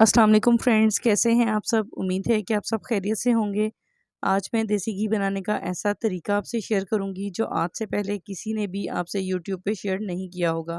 अस्सलाम वालेकुम फ्रेंड्स, कैसे हैं आप सब। उम्मीद है कि आप सब खैरियत से होंगे। आज मैं देसी घी बनाने का ऐसा तरीका आपसे शेयर करूंगी जो आज से पहले किसी ने भी आपसे यूट्यूब पे शेयर नहीं किया होगा।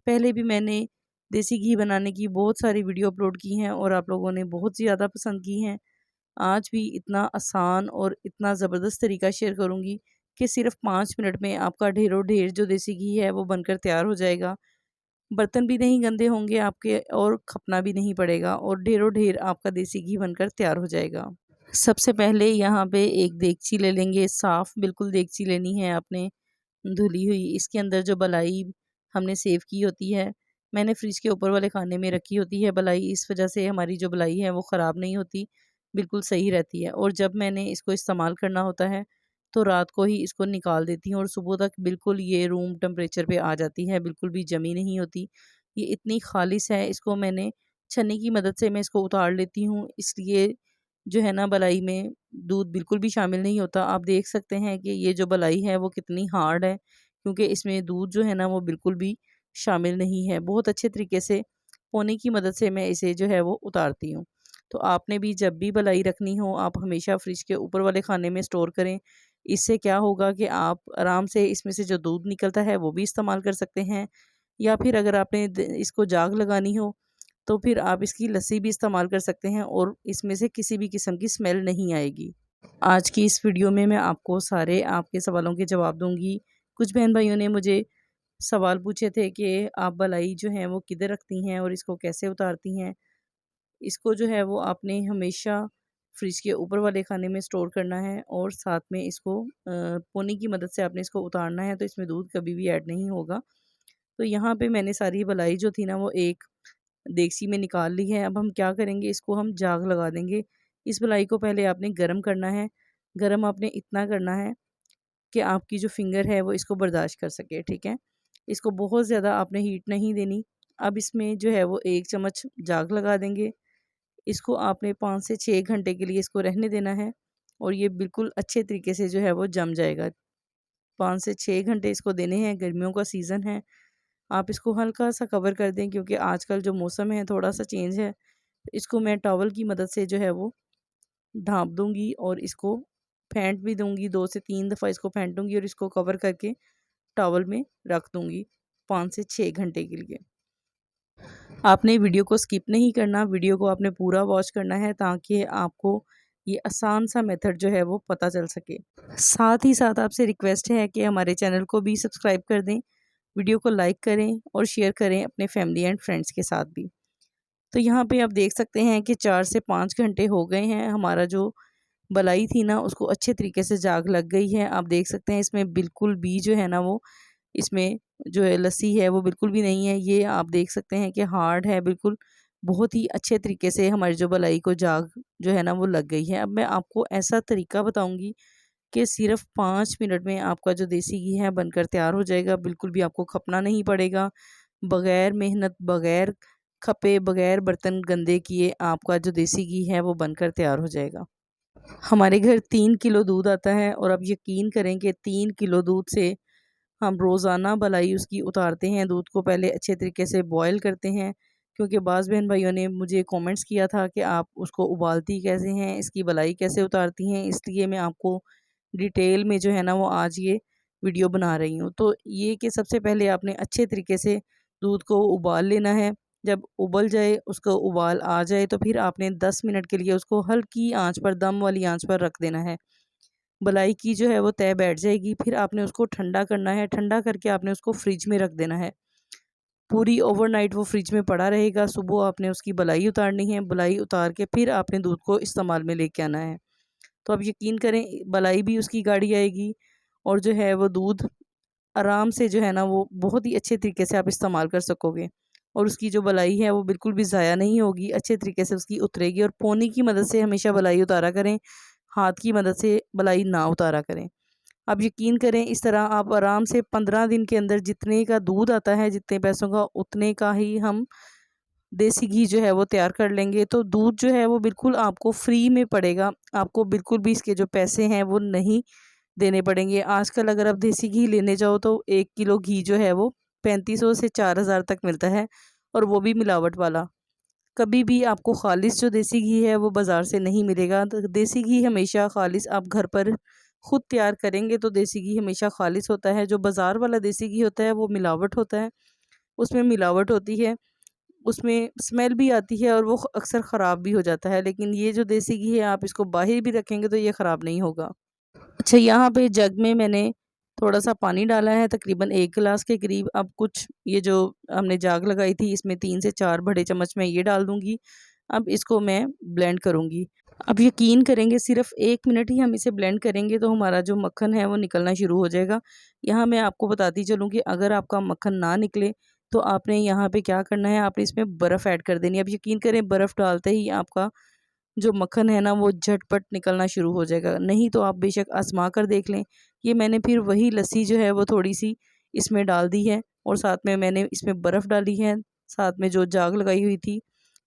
पहले भी मैंने देसी घी बनाने की बहुत सारी वीडियो अपलोड की हैं और आप लोगों ने बहुत ज़्यादा पसंद की हैं। आज भी इतना आसान और इतना ज़बरदस्त तरीका शेयर करूंगी कि सिर्फ 5 मिनट में आपका ढेरों ढेर जो देसी घी है वो बनकर तैयार हो जाएगा। बर्तन भी नहीं गंदे होंगे आपके और खपना भी नहीं पड़ेगा और ढेरों ढेर आपका देसी घी बनकर तैयार हो जाएगा। सबसे पहले यहाँ पे एक देगची ले लेंगे, साफ़ बिल्कुल देगची लेनी है आपने, धुली हुई। इसके अंदर जो बलाई हमने सेव की होती है, मैंने फ्रिज के ऊपर वाले खाने में रखी होती है बलाई। इस वजह से हमारी जो बलाई है वो ख़राब नहीं होती, बिल्कुल सही रहती है। और जब मैंने इसको इस्तेमाल करना होता है तो रात को ही इसको निकाल देती हूँ और सुबह तक बिल्कुल ये रूम टेम्परेचर पे आ जाती है, बिल्कुल भी जमी नहीं होती। ये इतनी खालिस है, इसको मैंने छन्नी की मदद से मैं इसको उतार लेती हूँ। इसलिए जो है ना, बलाई में दूध बिल्कुल भी शामिल नहीं होता। आप देख सकते हैं कि ये जो बलाई है वो कितनी हार्ड है, क्योंकि इसमें दूध जो है ना वो बिल्कुल भी शामिल नहीं है। बहुत अच्छे तरीके से पोनी की मदद से मैं इसे जो है वो उतारती हूँ। तो आपने भी जब भी बलाई रखनी हो, आप हमेशा फ्रिज के ऊपर वाले खाने में स्टोर करें। इससे क्या होगा कि आप आराम से इसमें से जो दूध निकलता है वो भी इस्तेमाल कर सकते हैं, या फिर अगर आपने इसको जाग लगानी हो तो फिर आप इसकी लस्सी भी इस्तेमाल कर सकते हैं और इसमें से किसी भी किस्म की स्मेल नहीं आएगी। आज की इस वीडियो में मैं आपको सारे आपके सवालों के जवाब दूंगी। कुछ बहन भाइयों ने मुझे सवाल पूछे थे कि आप बलाई जो है वो किधर रखती हैं और इसको कैसे उतारती हैं। इसको जो है वो आपने हमेशा फ्रिज के ऊपर वाले खाने में स्टोर करना है और साथ में इसको पोनी की मदद से आपने इसको उतारना है, तो इसमें दूध कभी भी ऐड नहीं होगा। तो यहाँ पे मैंने सारी बलाई जो थी ना वो एक देगची में निकाल ली है। अब हम क्या करेंगे, इसको हम जाग लगा देंगे। इस बलाई को पहले आपने गरम करना है। गरम आपने इतना करना है कि आपकी जो फिंगर है वो इसको बर्दाश्त कर सके, ठीक है। इसको बहुत ज़्यादा आपने हीट नहीं देनी। अब इसमें जो है वो 1 चम्मच जाग लगा देंगे। इसको आपने 5 से 6 घंटे के लिए इसको रहने देना है और ये बिल्कुल अच्छे तरीके से जो है वो जम जाएगा। 5 से 6 घंटे इसको देने हैं, गर्मियों का सीज़न है। आप इसको हल्का-सा कवर कर दें, क्योंकि आजकल जो मौसम है थोड़ा-सा चेंज है। इसको मैं टॉवल की मदद से जो है वो ढाँप दूँगी और इसको फेंट भी दूँगी, 2 से 3 दफ़ा इसको फेंटूँगी और इसको कवर करके टॉवल में रख दूँगी 5 से 6 घंटे के लिए। आपने वीडियो को स्किप नहीं करना, वीडियो को आपने पूरा वॉच करना है ताकि आपको ये आसान सा मेथड जो है वो पता चल सके। साथ ही साथ आपसे रिक्वेस्ट है कि हमारे चैनल को भी सब्सक्राइब कर दें, वीडियो को लाइक करें और शेयर करें अपने फैमिली एंड फ्रेंड्स के साथ भी। तो यहाँ पे आप देख सकते हैं कि 4 से 5 घंटे हो गए हैं। हमारा जो बलाई थी ना उसको अच्छे तरीके से जाग लग गई है। आप देख सकते हैं इसमें बिल्कुल भी जो है ना वो, इसमें जो है लस्सी है वो बिल्कुल भी नहीं है। ये आप देख सकते हैं कि हार्ड है बिल्कुल। बहुत ही अच्छे तरीके से हमारी जो बलाई को जाग जो है ना वो लग गई है। अब मैं आपको ऐसा तरीका बताऊँगी कि सिर्फ़ 5 मिनट में आपका जो देसी घी है बनकर तैयार हो जाएगा। बिल्कुल भी आपको खपना नहीं पड़ेगा। बग़ैर मेहनत, बग़ैर खपे, बग़ैर बर्तन गंदे किए आपका जो देसी घी है वो बनकर तैयार हो जाएगा। हमारे घर 3 किलो दूध आता है और आप यकीन करें कि 3 किलो दूध से हम रोज़ाना बलाई उसकी उतारते हैं। दूध को पहले अच्छे तरीके से बॉयल करते हैं, क्योंकि बाज़ बहन भाइयों ने मुझे कमेंट्स किया था कि आप उसको उबालती कैसे हैं, इसकी बलाई कैसे उतारती हैं। इसलिए मैं आपको डिटेल में जो है ना वो आज ये वीडियो बना रही हूँ। तो ये कि सबसे पहले आपने अच्छे तरीके से दूध को उबाल लेना है। जब उबल जाए, उसको उबाल आ जाए, तो फिर आपने 10 मिनट के लिए उसको हल्की आंच पर, दम वाली आंच पर रख देना है। मलाई की जो है वो तय बैठ जाएगी। फिर आपने उसको ठंडा करना है। ठंडा करके आपने उसको फ्रिज में रख देना है। पूरी ओवरनाइट वो फ्रिज में पड़ा रहेगा। सुबह आपने उसकी बलाई उतारनी है। बलाई उतार के फिर आपने दूध को इस्तेमाल में लेके आना है। तो आप यकीन करें, बलाई भी उसकी गाढ़ी आएगी और जो है वो दूध आराम से जो है ना वो बहुत ही अच्छे तरीके से आप इस्तेमाल कर सकोगे और उसकी जो बलाई है वो बिल्कुल भी ज़ाया नहीं होगी, अच्छे तरीके से उसकी उतरेगी। और पोनी की मदद से हमेशा बलाई उतारा करें, हाथ की मदद से बलाई ना उतारा करें। आप यकीन करें, इस तरह आप आराम से 15 दिन के अंदर जितने का दूध आता है, जितने पैसों का, उतने का ही हम देसी घी जो है वो तैयार कर लेंगे। तो दूध जो है वो बिल्कुल आपको फ्री में पड़ेगा। आपको बिल्कुल भी इसके जो पैसे हैं वो नहीं देने पड़ेंगे। आजकल अगर आप देसी घी लेने जाओ तो 1 किलो घी जो है वो 3500 से 4000 तक मिलता है, और वो भी मिलावट वाला। कभी भी आपको ख़ालिस जो देसी घी है वो बाज़ार से नहीं मिलेगा। तो देसी घी हमेशा ख़ालिस आप घर पर ख़ुद तैयार करेंगे तो देसी घी हमेशा ख़ालिस होता है। जो बाज़ार वाला देसी घी होता है वो मिलावट होता है, उसमें मिलावट होती है, उसमें स्मेल भी आती है और वो अक्सर ख़राब भी हो जाता है। लेकिन ये जो देसी घी है आप इसको बाहर भी रखेंगे तो ये ख़राब नहीं होगा। अच्छा, यहाँ पे जग में मैंने थोड़ा-सा पानी डाला है, तकरीबन 1 गिलास के करीब। अब कुछ ये जो हमने जाग लगाई थी इसमें 3 से 4 बड़े चम्मच मैं ये डाल दूँगी। अब इसको मैं ब्लेंड करूँगी। अब यकीन करेंगे सिर्फ़ 1 मिनट ही हम इसे ब्लेंड करेंगे तो हमारा जो मक्खन है वो निकलना शुरू हो जाएगा। यहाँ मैं आपको बताती चलूँ कि अगर आपका मक्खन ना निकले तो आपने यहाँ पे क्या करना है, आपने इसमें बर्फ़ ऐड कर देनी है। अब यकीन करें बर्फ़ डालते ही आपका जो मक्खन है ना वो झटपट निकलना शुरू हो जाएगा। नहीं तो आप बेशक आज़मा कर देख लें। ये मैंने फिर वही लस्सी जो है वो थोड़ी-सी इसमें डाल दी है और साथ में मैंने इसमें बर्फ़ डाली है, साथ में जो जाग लगाई हुई थी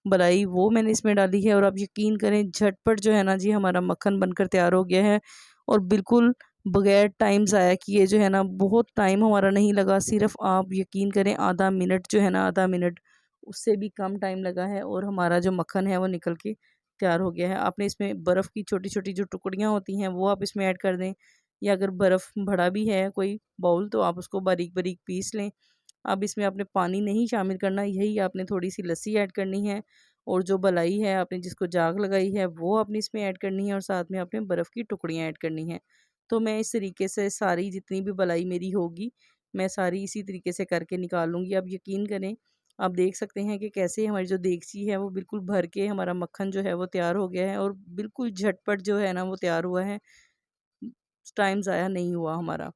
मलाई वो मैंने इसमें डाली है और आप यकीन करें झटपट जो है ना जी हमारा मक्खन बनकर तैयार हो गया है। और बिल्कुल बगैर टाइम ज़ाया किए जो है ना, बहुत टाइम हमारा नहीं लगा, सिर्फ़ आप यकीन करें आधा मिनट जो है ना, आधा मिनट उससे भी कम टाइम लगा है और हमारा जो मक्खन है वो निकल के तैयार हो गया है। आपने इसमें बर्फ़ की छोटी-छोटी जो टुकड़ियाँ होती हैं वो आप इसमें ऐड कर दें, या अगर बर्फ़ भरा भी है कोई बाउल तो आप उसको बारीक-बारीक पीस लें। अब इसमें आपने पानी नहीं शामिल करना, यही आपने थोड़ी-सी लस्सी ऐड करनी है और जो मलाई है आपने जिसको जाग लगाई है वो आपने इसमें ऐड करनी है और साथ में आपने बर्फ़ की टुकड़ियाँ ऐड करनी हैं। तो मैं इस तरीके से सारी जितनी भी मलाई मेरी होगी, मैं सारी इसी तरीके से करके निकाल लूँगी। आप यकीन करें, आप देख सकते हैं कि कैसे हमारी जो देगची है वो बिल्कुल भर के हमारा मक्खन जो है वो तैयार हो गया है और बिल्कुल झटपट जो है ना वो तैयार हुआ है। टाइम ज़ाया नहीं हुआ हमारा।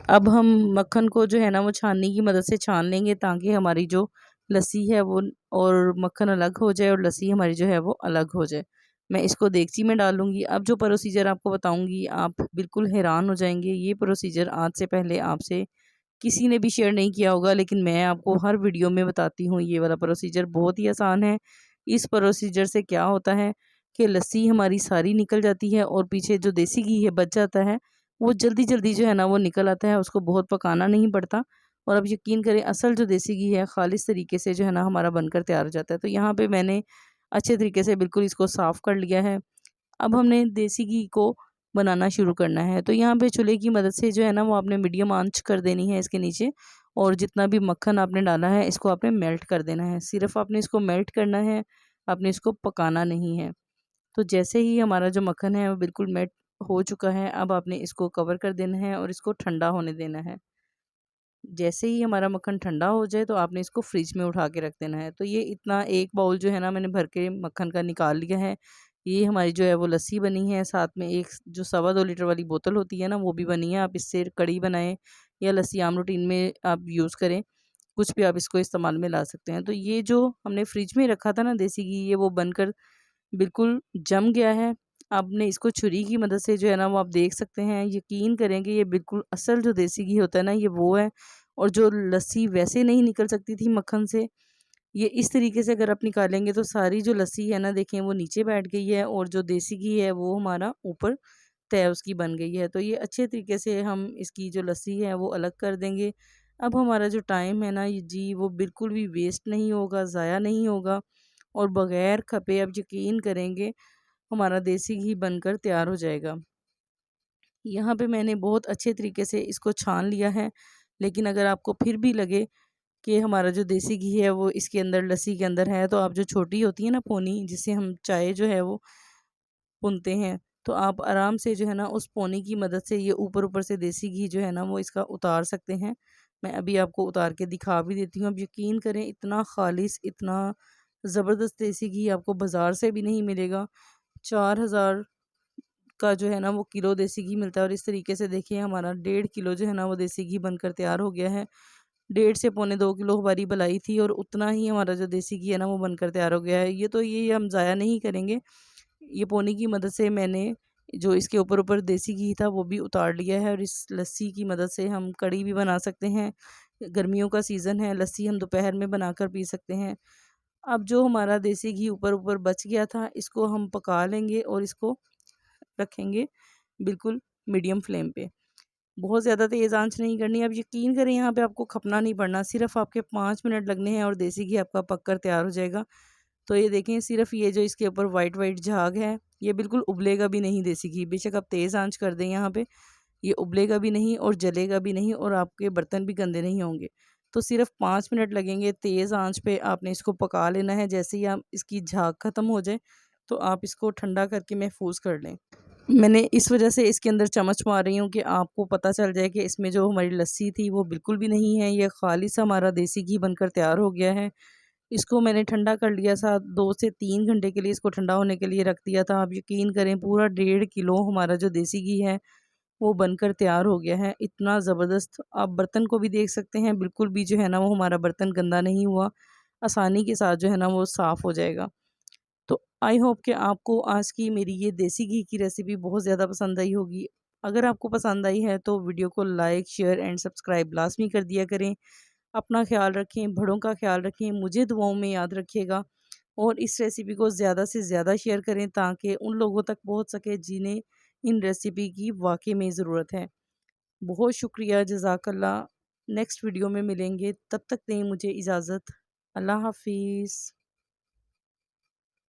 अब हम मक्खन को जो है ना वो छाननी की मदद से छान लेंगे ताकि हमारी जो लस्सी है वो और मक्खन अलग हो जाए और लस्सी हमारी जो है वो अलग हो जाए। मैं इसको देगची में डालूँगी। अब जो प्रोसीजर आपको बताऊँगी आप बिल्कुल हैरान हो जाएँगे। ये प्रोसीजर आज से पहले आपसे किसी ने भी शेयर नहीं किया होगा, लेकिन मैं आपको हर वीडियो में बताती हूँ। ये वाला प्रोसीजर बहुत ही आसान है। इस प्रोसीजर से क्या होता है कि लस्सी हमारी सारी निकल जाती है और पीछे जो देसी घी है बच जाता है, वो जल्दी-जल्दी जो है ना वो निकल आता है, उसको बहुत पकाना नहीं पड़ता। और अब यकीन करें असल जो देसी घी है ख़ालिस तरीके से जो है ना हमारा बनकर तैयार हो जाता है। तो यहाँ पे मैंने अच्छे तरीके से बिल्कुल इसको साफ़ कर लिया है। अब हमने देसी घी को बनाना शुरू करना है। तो यहाँ पे चूल्हे की मदद से जो है ना वो आपने मीडियम आंच कर देनी है इसके नीचे, और जितना भी मक्खन आपने डाला है इसको आपने मेल्ट कर देना है। सिर्फ़ आपने इसको मेल्ट करना है, आपने इसको पकाना नहीं है। तो जैसे ही हमारा जो मक्खन है वो बिल्कुल मेल्ट हो चुका है, अब आपने इसको कवर कर देना है और इसको ठंडा होने देना है। जैसे ही हमारा मक्खन ठंडा हो जाए तो आपने इसको फ्रिज में उठा के रख देना है। तो ये इतना एक बाउल जो है ना मैंने भर के मक्खन का निकाल लिया है। ये हमारी जो है वो लस्सी बनी है, साथ में एक जो 2.25 लीटर वाली बोतल होती है ना वो भी बनी है। आप इससे कढ़ी बनाएँ या लस्सी आम रूटीन में आप यूज़ करें, कुछ भी आप इसको इस्तेमाल में ला सकते हैं। तो ये जो हमने फ्रिज में रखा था ना देसी घी, ये वो बनकर बिल्कुल जम गया है। आपने इसको छुरी की मदद से जो है ना वो आप देख सकते हैं, यकीन करेंगे ये बिल्कुल असल जो देसी घी होता है ना ये वो है। और जो लस्सी वैसे नहीं निकल सकती थी मक्खन से, ये इस तरीके से अगर आप निकालेंगे तो सारी जो लस्सी है ना देखें वो नीचे बैठ गई है और जो देसी घी है वो हमारा ऊपर तय उसकी बन गई है। तो ये अच्छे तरीके से हम इसकी जो लस्सी है वो अलग कर देंगे। अब हमारा जो टाइम है ना ये जी वो बिल्कुल भी वेस्ट नहीं होगा, ज़ाया नहीं होगा और बग़ैर खपे आप यकीन करेंगे हमारा देसी घी बनकर तैयार हो जाएगा। यहाँ पे मैंने बहुत अच्छे तरीके से इसको छान लिया है, लेकिन अगर आपको फिर भी लगे कि हमारा जो देसी घी है वो इसके अंदर लस्सी के अंदर है, तो आप जो छोटी होती है ना पोनी जिससे हम चाय जो है वो भूनते हैं, तो आप आराम से जो है ना उस पोनी की मदद से ये ऊपर-ऊपर से देसी घी जो है ना वो इसका उतार सकते हैं। मैं अभी आपको उतार के दिखा भी देती हूँ। आप यकीन करें इतना ख़ालिस, इतना ज़बरदस्त देसी घी आपको बाज़ार से भी नहीं मिलेगा। 4000 का जो है ना वो किलो देसी घी मिलता है और इस तरीके से देखिए हमारा 1.5 किलो जो है ना वो देसी घी बनकर तैयार हो गया है। 1.5 से पौने 2 किलो हमारी बलाई थी और उतना ही हमारा जो देसी घी है ना वो बनकर तैयार हो गया है। ये हम ज़ाया नहीं करेंगे। ये पोनी की मदद से मैंने जो इसके ऊपर-ऊपर देसी घी था वो भी उतार लिया है और इस लस्सी की मदद से हम कढ़ी भी बना सकते हैं। गर्मियों का सीज़न है, लस्सी हम दोपहर में बनाकर पी सकते हैं। अब जो हमारा देसी घी ऊपर-ऊपर बच गया था इसको हम पका लेंगे और इसको रखेंगे बिल्कुल मीडियम फ्लेम पे। बहुत ज़्यादा तेज़ आँच नहीं करनी। अब यकीन करें यहाँ पे आपको खपना नहीं पड़ना, सिर्फ़ आपके 5 मिनट लगने हैं और देसी घी आपका पककर तैयार हो जाएगा। तो ये देखें, सिर्फ ये जो इसके ऊपर वाइट वाइट झाग है, ये बिल्कुल उबलेगा भी नहीं देसी घी। बेशक आप तेज़ आंच कर दें यहाँ पे, ये उबलेगा भी नहीं और जलेगा भी नहीं और आपके बर्तन भी गंदे नहीं होंगे। तो सिर्फ 5 मिनट लगेंगे, तेज़ आंच पे आपने इसको पका लेना है। जैसे ही आप इसकी झाग ख़त्म हो जाए तो आप इसको ठंडा करके महफूज कर लें। मैंने इस वजह से इसके अंदर चम्मच मार रही हूँ कि आपको पता चल जाए कि इसमें जो हमारी लस्सी थी वो बिल्कुल भी नहीं है, ये खालिस हमारा देसी घी बनकर तैयार हो गया है। इसको मैंने ठंडा कर लिया था, 2 से 3 घंटे के लिए इसको ठंडा होने के लिए रख दिया था। आप यकीन करें, पूरा 1.5 किलो हमारा जो देसी घी है वो बनकर तैयार हो गया है। इतना ज़बरदस्त, आप बर्तन को भी देख सकते हैं, बिल्कुल भी जो है ना वो हमारा बर्तन गंदा नहीं हुआ, आसानी के साथ जो है ना वो साफ़ हो जाएगा। तो आई होप कि आपको आज की मेरी ये देसी घी की रेसिपी बहुत ज़्यादा पसंद आई होगी। अगर आपको पसंद आई है तो वीडियो को लाइक, शेयर एंड सब्सक्राइब लाज़मी कर दिया करें। अपना ख़्याल रखें, बड़ों का ख़्याल रखें, मुझे दुआओं में याद रखिएगा और इस रेसिपी को ज़्यादा से ज़्यादा शेयर करें ताकि उन लोगों तक पहुँच सके जिन्हें इन रेसिपी की वाक़ई में ज़रूरत है। बहुत शुक्रिया, जज़ाकल्लाह। नेक्स्ट वीडियो में मिलेंगे, तब तक दें मुझे इजाज़त। अल्लाह हाफ़िज़।